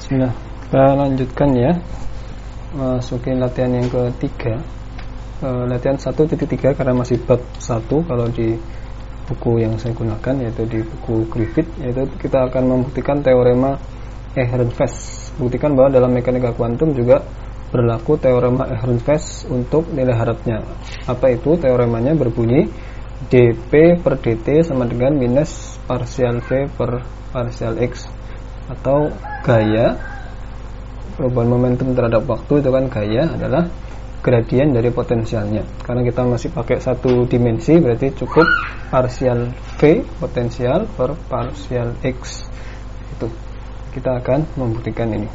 Bismillah, kita lanjutkan ya. Masukin latihan yang ketiga, latihan 1.3 karena masih bab 1 kalau di buku yang saya gunakan, yaitu di buku Griffith, yaitu kita akan membuktikan teorema Ehrenfest. Buktikan bahwa dalam mekanika kuantum juga berlaku teorema Ehrenfest untuk nilai harapnya. Apa itu? Teoremanya berbunyi dP per dt sama dengan minus parsial V per parsial X, atau gaya perubahan momentum terhadap waktu itu kan gaya adalah gradien dari potensialnya. Karena kita masih pakai satu dimensi, berarti cukup parsial V potensial per parsial X. Itu kita akan membuktikan ini.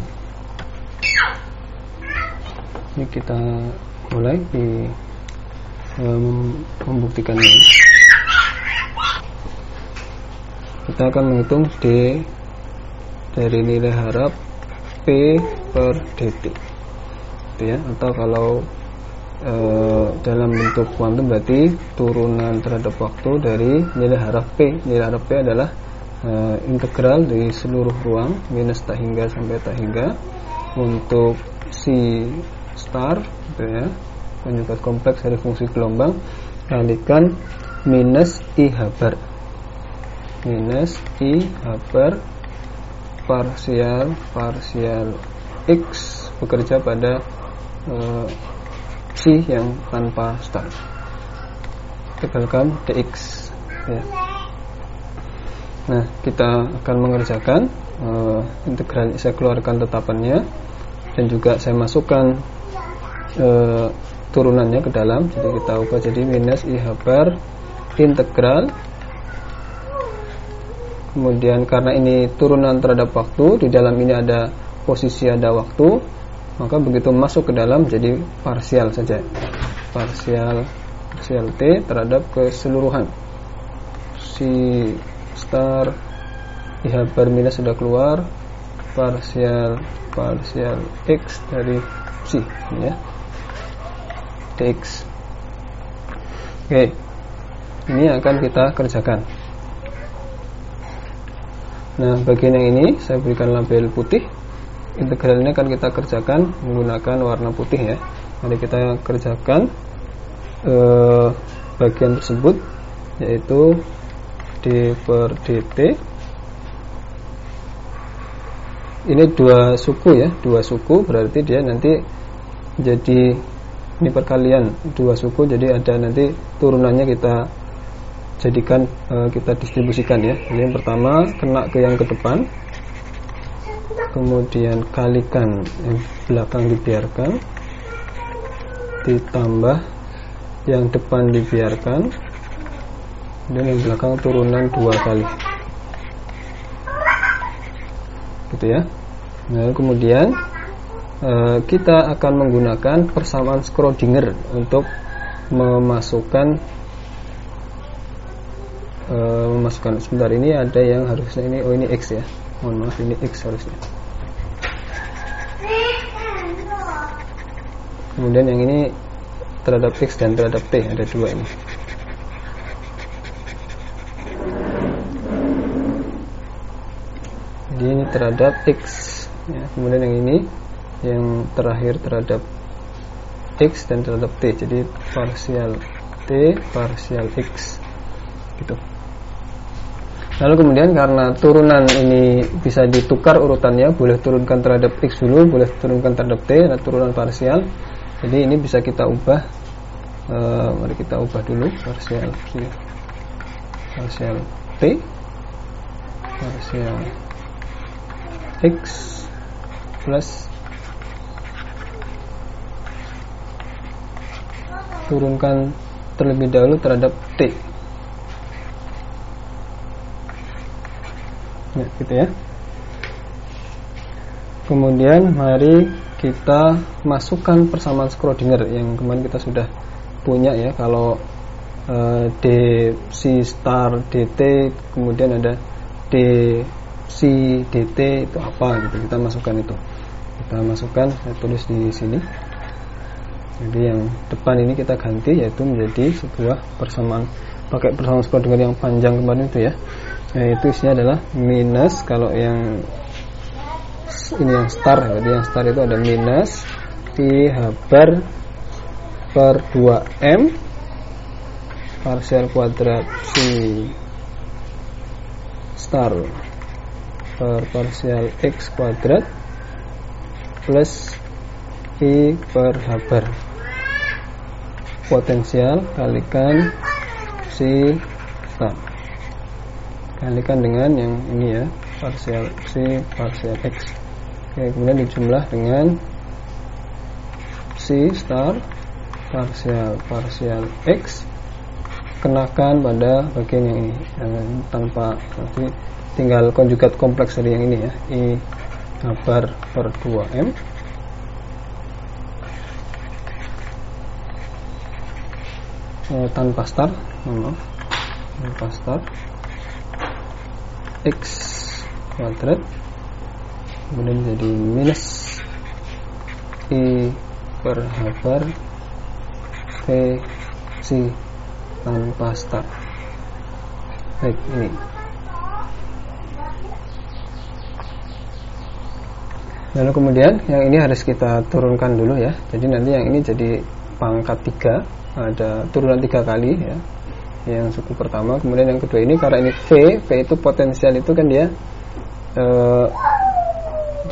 Ini kita mulai di membuktikan ini. Kita akan menghitung D dari nilai harap P per dt, gitu ya. Atau kalau dalam bentuk kuantum berarti turunan terhadap waktu dari nilai harap P. Nilai harap P adalah integral dari seluruh ruang minus tak hingga sampai tak hingga untuk C star, gitu ya, konjugat kompleks dari fungsi gelombang kalikan minus I habar, minus I habar parsial X bekerja pada C yang tanpa star, tebalkan dx ya. Nah, kita akan mengerjakan integral. Saya keluarkan tetapannya dan juga saya masukkan turunannya ke dalam. Jadi kita ubah jadi minus I habar integral. Kemudian karena ini turunan terhadap waktu, di dalam ini ada posisi, ada waktu, maka begitu masuk ke dalam jadi parsial saja. Parsial T terhadap keseluruhan. C star I habar minus sudah keluar, parsial X dari C ya, dx. Oke, ini akan kita kerjakan. Nah, bagian yang ini saya berikan label putih. Integral ini akan kita kerjakan menggunakan warna putih ya. Mari kita kerjakan bagian tersebut, yaitu D per dt. Ini dua suku ya, dua suku berarti dia nanti jadi ini perkalian dua suku, jadi ada nanti turunannya kita jadikan, kita distribusikan ya. Jadi yang pertama kena ke yang ke depan, kemudian kalikan yang belakang dibiarkan, ditambah yang depan dibiarkan, dan yang belakang turunan 2 kali, gitu ya. Nah, kemudian kita akan menggunakan persamaan Schrödinger untuk memasukkan sebentar, ini ada yang harusnya ini, oh ini X ya, mohon maaf, ini X harusnya. Kemudian yang ini terhadap X dan terhadap T, ada 2 ini. Jadi ini terhadap X ya. Kemudian yang ini yang terakhir terhadap X dan terhadap T, jadi parsial T parsial X gitu. Lalu kemudian karena turunan ini bisa ditukar urutannya, boleh turunkan terhadap X dulu, boleh turunkan terhadap T, ada turunan parsial. Jadi ini bisa kita ubah. Mari kita ubah dulu parsial T parsial X plus turunkan terlebih dahulu terhadap T ya, gitu ya. Kemudian mari kita masukkan persamaan Schrödinger yang kemarin kita sudah punya ya. Kalau D C star dt, kemudian ada D C dt, itu apa gitu, kita masukkan itu. Kita masukkan, saya tulis di sini. Jadi yang depan ini kita ganti, yaitu menjadi sebuah persamaan, pakai persamaan Schrödinger yang panjang kemarin itu ya. Itu isinya adalah minus, kalau yang ini yang star. Jadi yang star itu ada minus I bar per 2M parsial kuadrat C star per parsial X kuadrat plus I per H bar potensial kalikan C star kalikan dengan yang ini ya, parsial C parsial X. Oke, kemudian dijumlah dengan C star parsial X kenakan pada bagian yang ini tanpa, nanti tinggal konjugat kompleks dari yang ini ya, I bar per 2M tanpa star, tanpa star X kuadrat kemudian jadi minus I per H bar V C tanpa star. Baik, ini lalu kemudian yang ini harus kita turunkan dulu ya. Jadi nanti yang ini jadi pangkat 3, ada turunan 3 kali ya, yang suku pertama. Kemudian yang kedua ini karena ini V itu potensial itu kan dia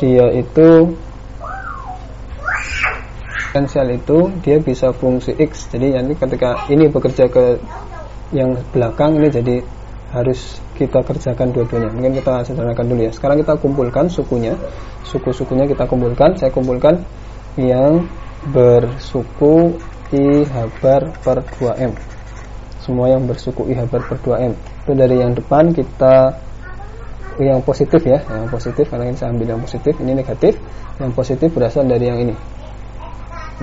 itu potensial itu dia bisa fungsi X. Jadi nanti ketika ini bekerja ke yang belakang ini jadi harus kita kerjakan dua-duanya. Mungkin kita sederhanakan dulu ya. Sekarang kita kumpulkan sukunya. Suku-sukunya kita kumpulkan. Saya kumpulkan yang bersuku I H bar per 2M. Semua yang bersuku I H bar per 2M. Itu dari yang depan kita yang positif ya, yang positif karena kita ambil yang positif, ini negatif. Yang positif berasal dari yang ini.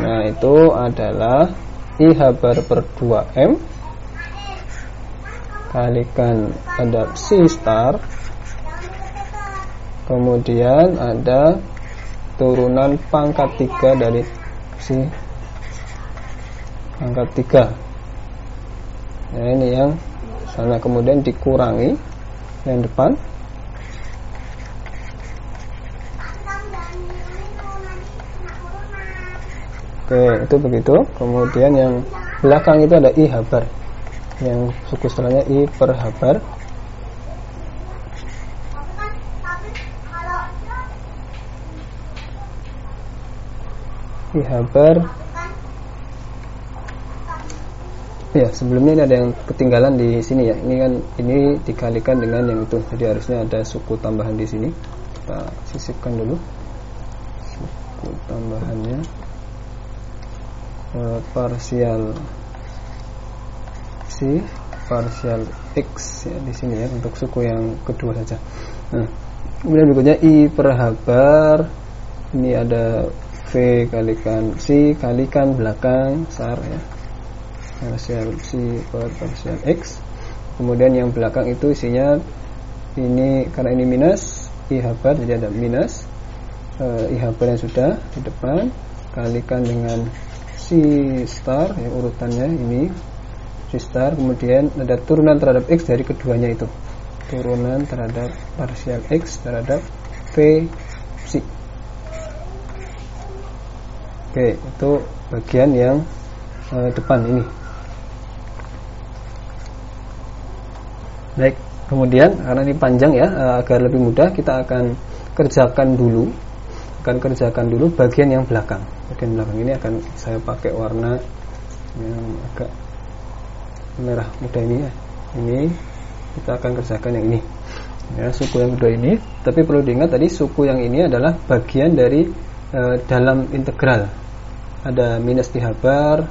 Nah, itu adalah I H bar per 2M kalikan ada C star, kemudian ada turunan pangkat 3 dari C pangkat 3. Nah, ini yang sana, kemudian dikurangi yang depan. Oke, itu begitu. Kemudian yang belakang itu ada I H bar, yang suku setelahnya I per H bar. I H bar. Ya, sebelumnya ini ada yang ketinggalan di sini ya. Ini kan ini dikalikan dengan yang itu. Jadi harusnya ada suku tambahan di sini. Kita sisipkan dulu suku tambahannya. Parsial C parsial X ya di sini ya, untuk suku yang kedua saja. Nah, kemudian berikutnya I per H bar, ini ada V kalikan C kalikan belakang sar ya, parsial C per parsial X. Kemudian yang belakang itu isinya ini, karena ini minus I H bar jadi ada minus I H bar yang sudah di depan kalikan dengan C star ya, urutannya ini C star, kemudian ada turunan terhadap X dari keduanya itu, turunan terhadap parsial X terhadap V C. Oke, itu bagian yang depan ini. Baik, kemudian karena ini panjang ya, agar lebih mudah kita akan kerjakan dulu bagian yang belakang. Bagian belakang ini akan saya pakai warna yang agak merah muda ini ya. Ini kita akan kerjakan yang ini ya, suku yang kedua ini. Tapi perlu diingat tadi suku yang ini adalah bagian dari dalam integral. Ada minus I H bar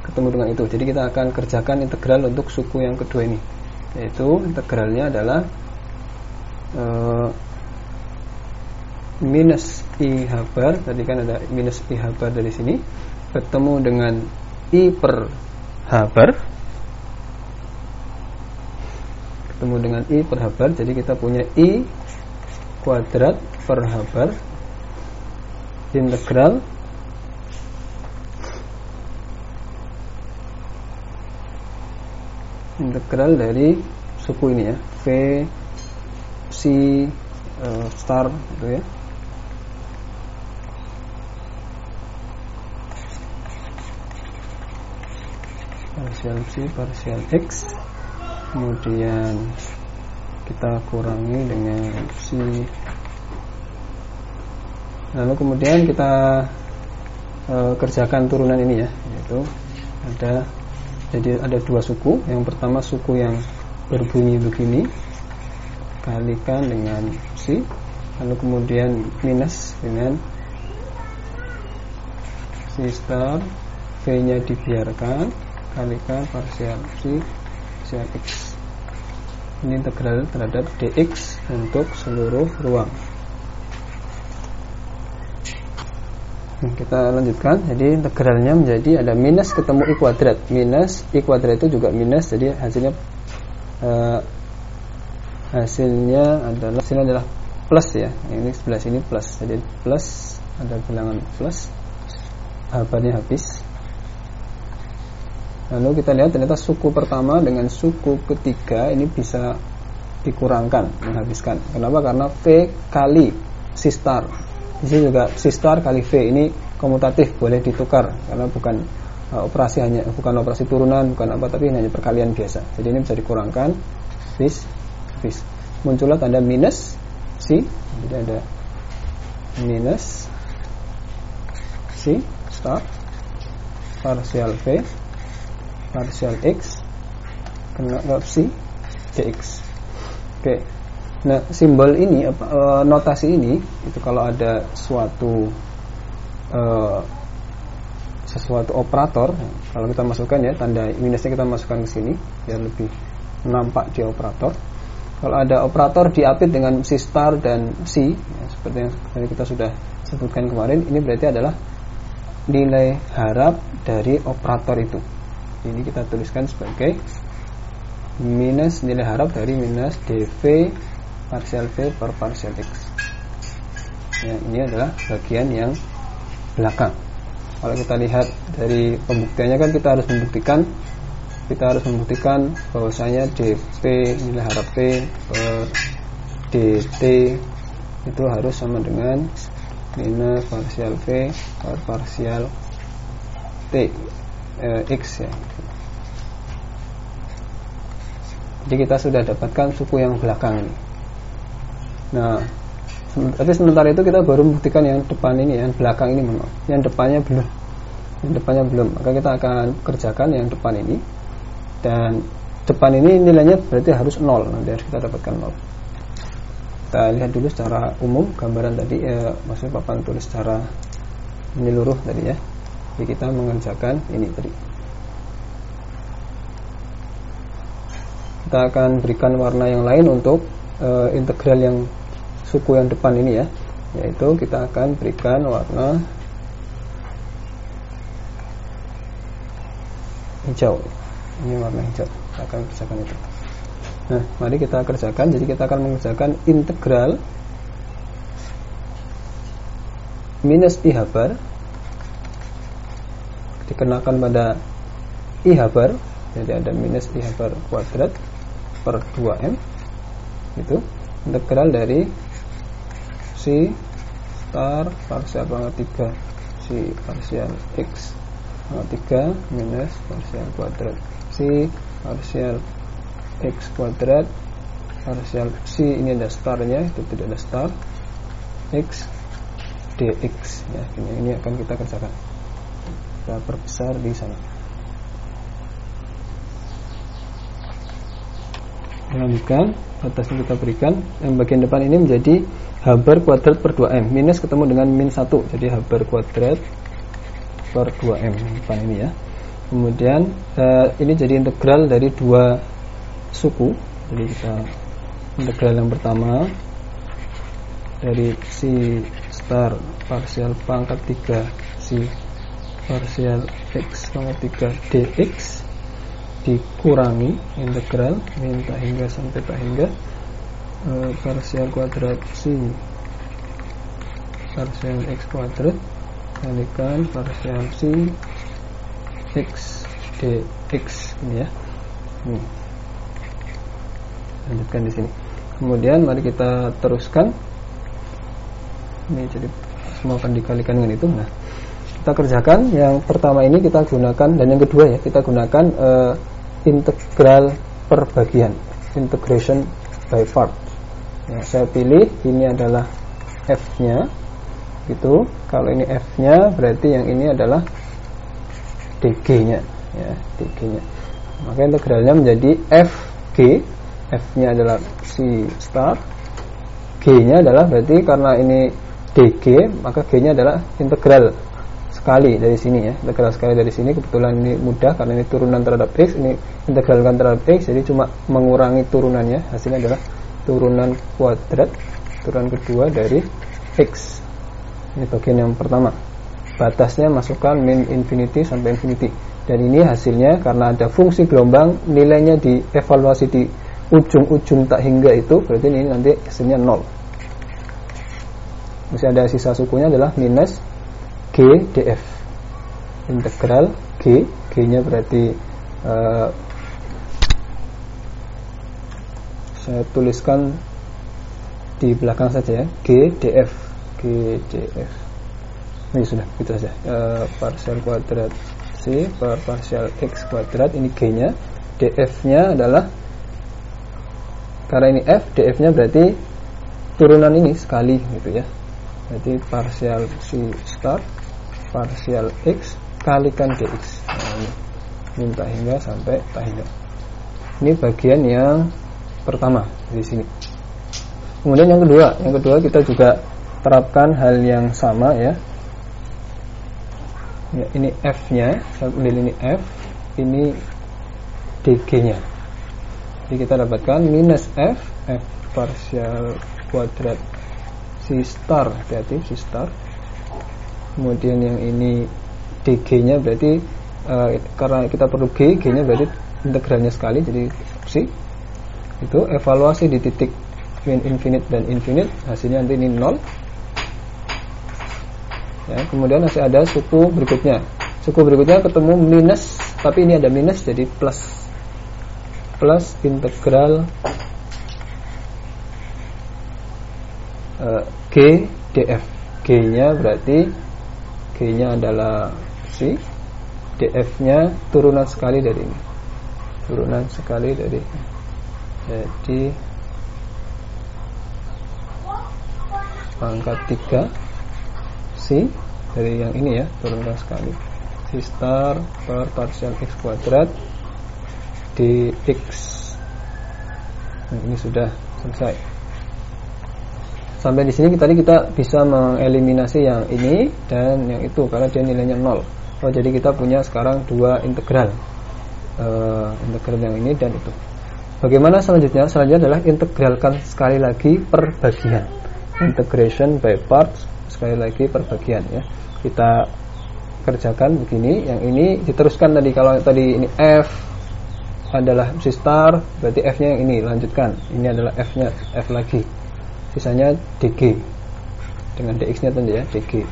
ketemu dengan itu. Jadi kita akan kerjakan integral untuk suku yang kedua ini, yaitu integralnya adalah minus I H bar, tadi kan ada minus I H bar dari sini, ketemu dengan I per H bar, ketemu dengan I per H bar. Jadi kita punya I kuadrat per H bar integral dari suku ini ya, V C star gitu ya, partial C partial X, kemudian kita kurangi dengan C, lalu kemudian kita kerjakan turunan ini ya, yaitu ada dua suku. Yang pertama suku yang berbunyi begini kalikan dengan C, lalu kemudian minus dengan C star, V nya dibiarkan, kalikan partial C partial X. Ini integral terhadap dx untuk seluruh ruang. Kita lanjutkan. Jadi integralnya menjadi ada minus ketemu i kuadrat. Minus i kuadrat itu juga minus, jadi hasilnya adalah plus ya. Ini sebelah sini plus. Jadi plus, ada bilangan plus. Habarnya habis. Lalu kita lihat ternyata suku pertama dengan suku ketiga ini bisa dikurangkan, menghabiskan. Kenapa? Karena V kali C star. Di sini juga C star kali V, ini komutatif, boleh ditukar karena bukan operasi turunan, bukan apa, tapi hanya perkalian biasa. Jadi ini bisa dikurangkan, habis. Muncullah tanda minus C, jadi ada minus C star partial V partial X kena C dx. Oke. Nah, simbol ini notasi ini itu kalau ada sesuatu operator, kalau kita masukkan ya, tanda minusnya kita masukkan ke sini biar lebih nampak di operator. Kalau ada operator diapit dengan C star dan C ya, seperti yang tadi kita sudah sebutkan kemarin, ini berarti adalah nilai harap dari operator itu. Ini kita tuliskan sebagai minus nilai harap dari minus dv partial V per partial X ya, ini adalah bagian yang belakang. Kalau kita lihat dari pembuktiannya kan kita harus membuktikan bahwasanya dp nilai harap V per dt itu harus sama dengan minus partial V per partial T X ya. Jadi kita sudah dapatkan suku yang belakang ini. Nah, tapi sementara itu kita baru membuktikan yang depan ini, yang belakang ini memang. Yang depannya belum. Maka kita akan kerjakan yang depan ini. Dan depan ini nilainya berarti harus 0. Nanti harus kita dapatkan 0. Kita lihat dulu secara umum gambaran tadi, maksudnya papan tulis secara menyeluruh tadi ya. Jadi kita mengerjakan ini tadi. Kita akan berikan warna yang lain untuk integral yang suku yang depan ini ya, yaitu kita akan berikan warna hijau. Ini warna hijau. Kita akan kerjakan itu. Nah, mari kita kerjakan. Jadi kita akan mengerjakan integral minus I habar dikenakan pada I habar, jadi ada minus I habar kuadrat per 2M, itu integral dari C star partial pangkat 3 C partial X pangkat 3 minus partial kuadrat C partial X kuadrat partial C, ini ada starnya, itu tidak ada star, X dx ya. Ini akan kita kerjakan. Kita perbesar di sana. Lanjutkan, batasnya kita berikan. Yang bagian depan ini menjadi habar kuadrat per 2M, minus ketemu dengan min 1, jadi habar kuadrat per 2M depan ini ya. Kemudian ini jadi integral dari dua suku. Jadi kita integral yang pertama dari C star partial pangkat 3 C partial X pangkat 3 dx dikurangi integral min tak hingga sampai tak hingga partial kuadrat C partial X kuadrat kalikan partial C X dx ini ya. Lanjutkan di sini. Kemudian mari kita teruskan. Ini jadi semua akan dikalikan dengan itu. Nah, Kita kerjakan yang pertama ini, kita gunakan, dan yang kedua ya, kita gunakan integral perbagian, integration by part. Ya, saya pilih ini adalah f-nya gitu. Kalau ini f-nya berarti yang ini adalah dg-nya ya, dg-nya. Maka integralnya menjadi fg. F-nya adalah c star, g-nya adalah, berarti karena ini dg maka g-nya adalah integral sekali dari sini ya, integral sekali dari sini. Kebetulan ini mudah karena ini turunan terhadap x, ini integralkan terhadap x, jadi cuma mengurangi turunannya, hasilnya adalah turunan kuadrat, turunan kedua dari x. Ini bagian yang pertama. Batasnya masukkan min infinity sampai infinity, dan ini hasilnya karena ada fungsi gelombang, nilainya dievaluasi di ujung-ujung tak hingga itu, berarti ini nanti hasilnya 0. Masih ada sisa sukunya adalah minus g df. Integral g-nya berarti saya tuliskan di belakang saja ya, g df. Ini sudah, gitu saja. Partial kuadrat c per partial x kuadrat, ini g-nya. df-nya adalah, karena ini f, df-nya berarti turunan ini sekali gitu ya. Berarti partial c star partial x kalikan dx. Nah, ini minta hingga sampai tak hingga. Ini bagian yang pertama di sini. Kemudian yang kedua kita juga terapkan hal yang sama ya. Ya, ini f-nya, saya ambil ini f, ini dg-nya. Jadi kita dapatkan minus f partial kuadrat c star, hati-hati c star. Kemudian yang ini dg-nya berarti karena kita perlu g-nya berarti integralnya sekali, jadi c. Itu evaluasi di titik min infinite dan infinite, hasilnya nanti ini 0. Ya, kemudian masih ada suku berikutnya. Suku berikutnya ketemu minus, tapi ini ada minus jadi plus. Plus integral g df. G-nya berarti g-nya adalah c, df-nya turunan sekali dari ini. Turunan sekali dari ini. Jadi pangkat 3 c dari yang ini ya, turunan sekali. C star per partial x kuadrat dx. Nah, ini sudah selesai. Sampai di sini tadi kita bisa mengeliminasi yang ini dan yang itu karena dia nilainya 0. Oh, jadi kita punya sekarang dua integral, integral yang ini dan itu. Bagaimana selanjutnya? Selanjutnya adalah integralkan sekali lagi perbagian, integration by parts, sekali lagi perbagian ya. Kita kerjakan begini. Yang ini diteruskan tadi. Kalau tadi ini f adalah C star, berarti f-nya yang ini lanjutkan. Ini adalah f-nya, f lagi. Sisanya dg dengan dx-nya tentu ya, dg.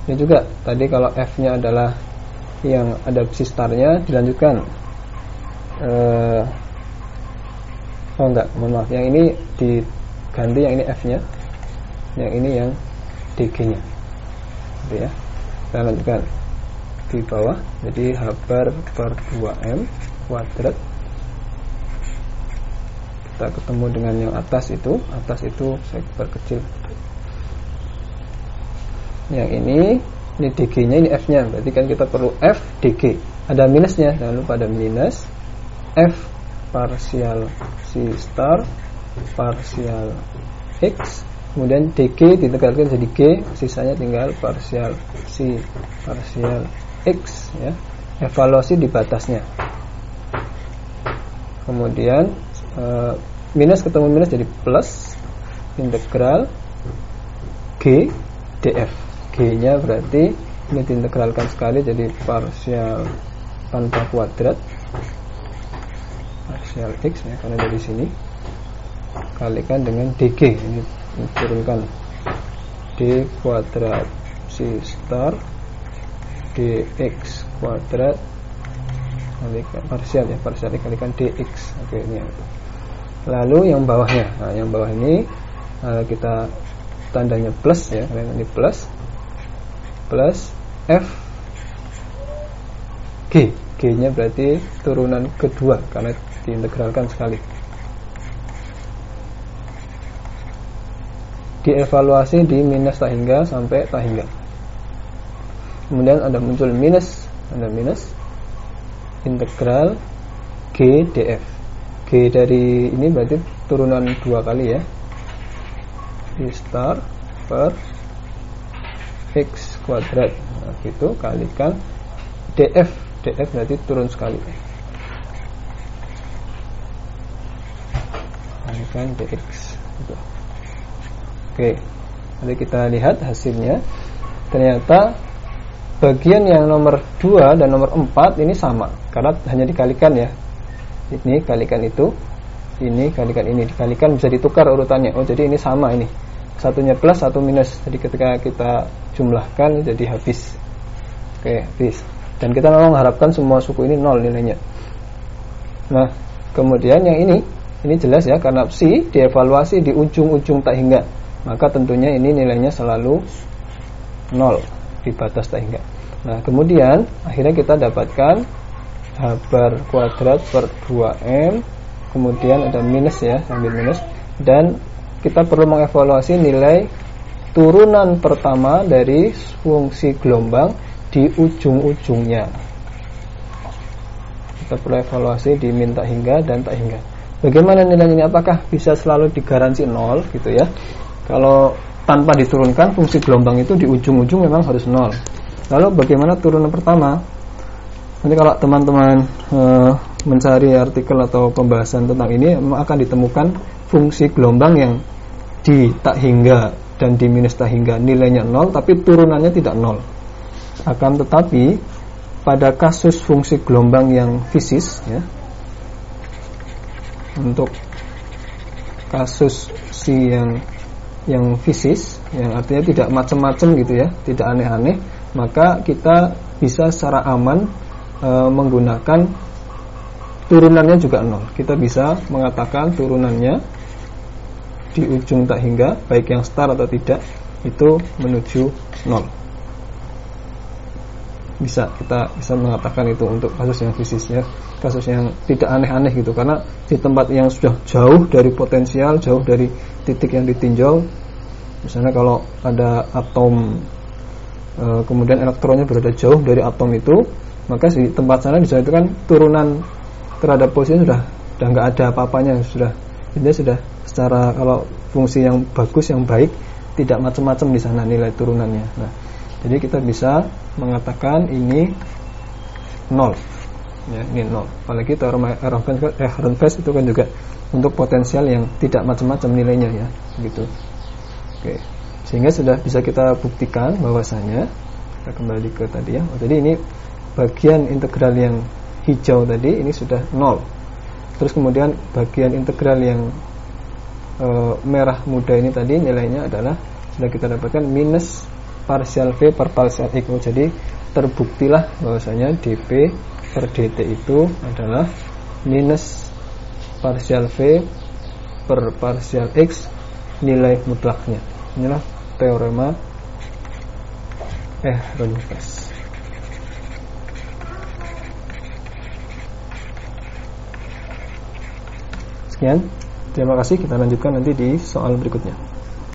Ini juga tadi kalau f-nya adalah yang ada C star-nya dilanjutkan. Oh enggak, mohon maaf. Yang ini diganti, yang ini f-nya. Yang ini yang dg-nya. Gitu ya. Kita lanjutkan di bawah. Jadi h bar per 2m kuadrat. Kita ketemu dengan yang atas itu saya perkecil. Yang ini dg-nya, ini f-nya. Berarti kan kita perlu f dg. Ada minusnya, jangan lupa ada minus f parsial c star parsial x. Kemudian dg ditegalkan jadi g, sisanya tinggal parsial c parsial x ya. Evaluasi di batasnya. Kemudian minus ketemu minus jadi plus integral g df. G-nya berarti ini diintegralkan sekali jadi parsial tanpa kuadrat parsial x ya, karena dari sini kalikan dengan dg. Ini turunkan d kuadrat c star dx kuadrat kalikan parsial ya, parsial dikalikan dx. Oke, ini yang itu. Lalu yang bawahnya, nah yang bawah ini kita tandanya plus ya, karena ini plus f G nya berarti turunan kedua karena diintegralkan sekali. Dievaluasi di minus tak hingga sampai tak hingga. Kemudian ada muncul minus, integral G df. G dari ini berarti turunan dua kali ya, D star per X kuadrat. Nah, gitu kalikan df berarti turun sekali, kalikan dx gitu. Oke, nanti kita lihat hasilnya. Ternyata bagian yang nomor 2 dan nomor 4 ini sama karena hanya dikalikan ya. Ini kalikan itu, ini kalikan ini, dikalikan bisa ditukar urutannya. Oh, jadi ini sama ini. Satunya plus, satu minus. Jadi ketika kita jumlahkan jadi habis. Oke, habis. Dan kita memang mengharapkan semua suku ini 0 nilainya. Nah, kemudian yang ini jelas ya, karena psi dievaluasi di ujung-ujung tak hingga, maka tentunya ini nilainya selalu 0 di batas tak hingga. Nah, kemudian akhirnya kita dapatkan h bar kuadrat per 2m, kemudian ada minus ya, sambil minus, dan kita perlu mengevaluasi nilai turunan pertama dari fungsi gelombang di ujung-ujungnya. Kita perlu evaluasi di min tak hingga dan tak hingga. Bagaimana nilainya ini? Apakah bisa selalu digaransi 0 gitu ya? Kalau tanpa diturunkan fungsi gelombang itu di ujung-ujung memang harus 0. Lalu bagaimana turunan pertama? Nanti kalau teman-teman mencari artikel atau pembahasan tentang ini akan ditemukan fungsi gelombang yang di tak hingga dan di minus tak hingga nilainya 0 tapi turunannya tidak 0. Akan tetapi pada kasus fungsi gelombang yang fisis ya, untuk kasus si yang fisis, yang artinya tidak macam-macam gitu ya, tidak aneh-aneh, maka kita bisa secara aman menggunakan turunannya juga 0. Kita bisa mengatakan turunannya di ujung tak hingga, baik yang star atau tidak, itu menuju 0. Kita bisa mengatakan itu untuk kasus yang fisis ya, kasus yang tidak aneh-aneh gitu, karena di tempat yang sudah jauh dari potensial, jauh dari titik yang ditinjau, misalnya kalau ada atom kemudian elektronnya berada jauh dari atom itu, maka di tempat sana bisa itu kan turunan terhadap posisi sudah nggak ada apa-apanya, ini sudah secara kalau fungsi yang bagus, yang baik, tidak macam-macam di sana nilai turunannya. Nah, jadi kita bisa mengatakan ini 0 ya, ini 0. Apalagi Ehrenfest itu kan juga untuk potensial yang tidak macam-macam nilainya ya, gitu. Oke. Sehingga sudah bisa kita buktikan bahwasanya, kita kembali ke tadi ya. Jadi ini bagian integral yang hijau tadi ini sudah 0. Terus kemudian bagian integral yang merah muda ini tadi nilainya adalah sudah kita dapatkan minus parsial V per parsial X. Jadi terbuktilah bahwasanya dP per dt itu adalah minus parsial V per parsial X nilai mutlaknya. Inilah teorema Ehrenfest. Sekian, terima kasih. Kita lanjutkan nanti di soal berikutnya.